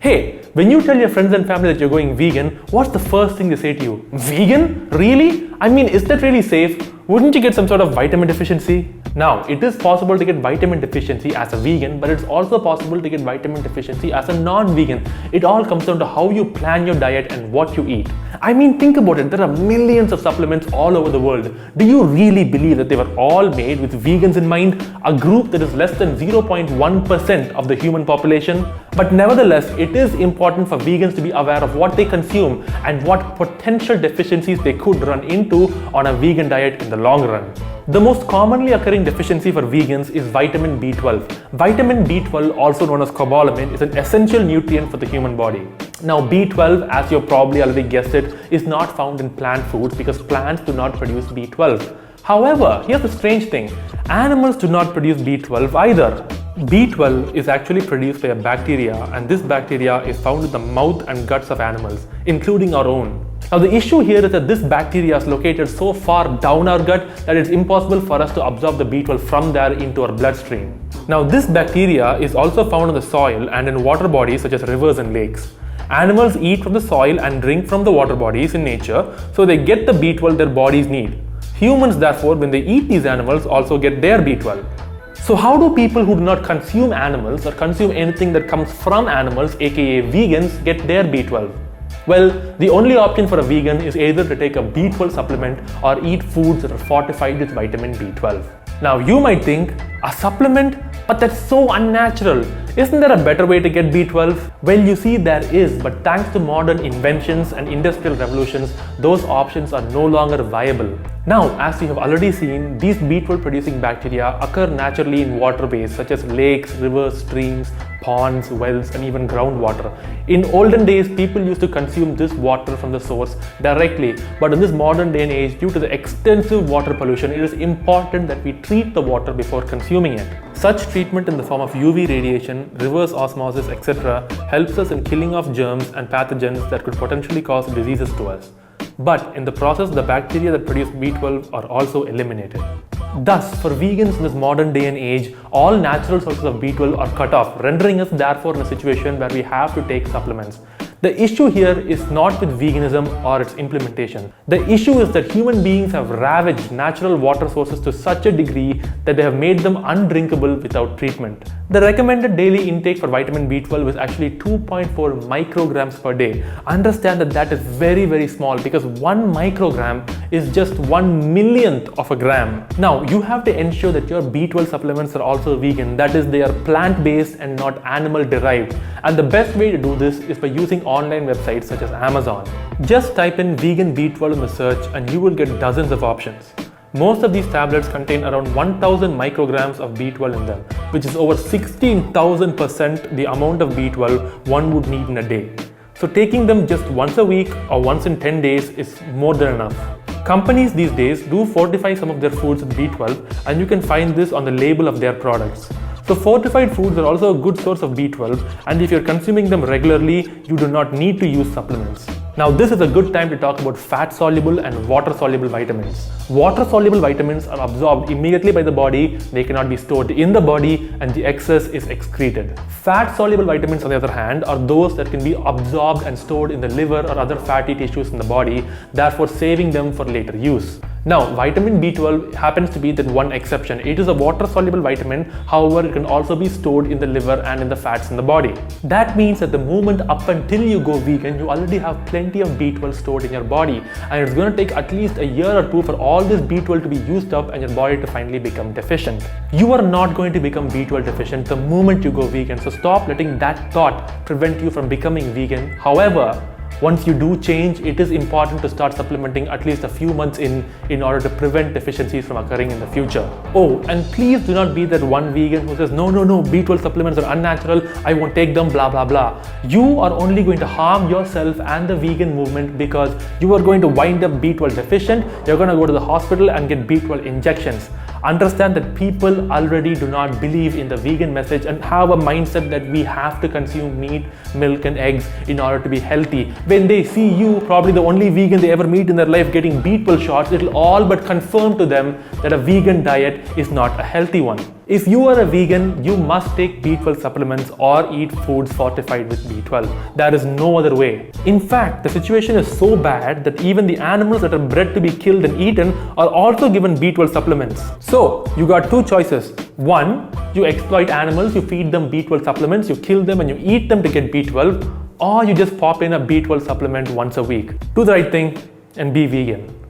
Hey, when you tell your friends and family that you're going vegan, what's the first thing they say to you? Vegan? Really? I mean, is that really safe? Wouldn't you get some sort of vitamin deficiency? Now, it is possible to get vitamin deficiency as a vegan, but it's also possible to get vitamin deficiency as a non-vegan. It all comes down to how you plan your diet and what you eat. I mean, think about it. There are millions of supplements all over the world. Do you really believe that they were all made with vegans in mind? A group that is less than 0.1% of the human population? But nevertheless, it is important for vegans to be aware of what they consume and what potential deficiencies they could run into on a vegan diet in the long run. The most commonly occurring deficiency for vegans is vitamin B12. Vitamin B12, also known as cobalamin, is an essential nutrient for the human body. Now, B12, as you probably already guessed it, is not found in plant foods because plants do not produce B12. However, here's the strange thing. Animals do not produce B12 either. B12 is actually produced by a bacteria, and this bacteria is found in the mouth and guts of animals, including our own. Now, the issue here is that this bacteria is located so far down our gut that it's impossible for us to absorb the B12 from there into our bloodstream. Now, this bacteria is also found in the soil and in water bodies such as rivers and lakes. Animals eat from the soil and drink from the water bodies in nature, so they get the B12 their bodies need. Humans, therefore, when they eat these animals, also get their B12. So how do people who do not consume animals or consume anything that comes from animals, aka vegans, get their B12? Well, the only option for a vegan is either to take a B12 supplement or eat foods that are fortified with vitamin B12. Now, you might think, a supplement? But that's so unnatural. Isn't there a better way to get B12? Well, you see, there is, but thanks to modern inventions and industrial revolutions, those options are no longer viable. Now, as you have already seen, these B12 producing bacteria occur naturally in waterways such as lakes, rivers, streams, ponds, wells, and even groundwater. In olden days, people used to consume this water from the source directly, but in this modern day and age, due to the extensive water pollution, it is important that we treat the water before consuming it. Such treatment in the form of UV radiation, reverse osmosis, etc. helps us in killing off germs and pathogens that could potentially cause diseases to us. But in the process, the bacteria that produce B12 are also eliminated. Thus, for vegans in this modern day and age, all natural sources of B12 are cut off, rendering us therefore in a situation where we have to take supplements. The issue here is not with veganism or its implementation. The issue is that human beings have ravaged natural water sources to such a degree that they have made them undrinkable without treatment. The recommended daily intake for vitamin B12 is actually 2.4 micrograms per day. Understand that that is very, very small because 1 microgram is just 1/1,000,000th of a gram. Now, you have to ensure that your B12 supplements are also vegan. That is, they are plant-based and not animal-derived. And the best way to do this is by using online websites such as Amazon. Just type in vegan B12 in the search and you will get dozens of options. Most of these tablets contain around 1000 micrograms of B12 in them, which is over 16,000% the amount of B12 one would need in a day. So taking them just once a week or once in 10 days is more than enough. Companies these days do fortify some of their foods with B12, and you can find this on the label of their products. So fortified foods are also a good source of B12, and if you're consuming them regularly, you do not need to use supplements. Now, this is a good time to talk about fat-soluble and water-soluble vitamins. Water-soluble vitamins are absorbed immediately by the body, they cannot be stored in the body, and the excess is excreted. Fat-soluble vitamins, on the other hand, are those that can be absorbed and stored in the liver or other fatty tissues in the body, therefore saving them for later use. Now, vitamin B12 happens to be that one exception. It is a water-soluble vitamin, however, it can also be stored in the liver and in the fats in the body. That means that the moment up until you go vegan, you already have plenty of B12 stored in your body, and it's going to take at least a year or two for all this B12 to be used up and your body to finally become deficient. You are not going to become B12 deficient the moment you go vegan, so stop letting that thought prevent you from becoming vegan. However, once you do change, it is important to start supplementing at least a few months in order to prevent deficiencies from occurring in the future. Oh, and please do not be that one vegan who says, no, B12 supplements are unnatural, I won't take them, blah, blah, blah. You are only going to harm yourself and the vegan movement because you are going to wind up B12 deficient, you're going to go to the hospital and get B12 injections. Understand that people already do not believe in the vegan message and have a mindset that we have to consume meat, milk and eggs in order to be healthy. When they see you, probably the only vegan they ever meet in their life, getting B12 shots, it'll all but confirm to them that a vegan diet is not a healthy one. If you are a vegan, you must take B12 supplements or eat foods fortified with B12. There is no other way. In fact, the situation is so bad that even the animals that are bred to be killed and eaten are also given B12 supplements. So, you got two choices. One, you exploit animals, you feed them B12 supplements, you kill them and you eat them to get B12, or you just pop in a B12 supplement once a week. Do the right thing and be vegan.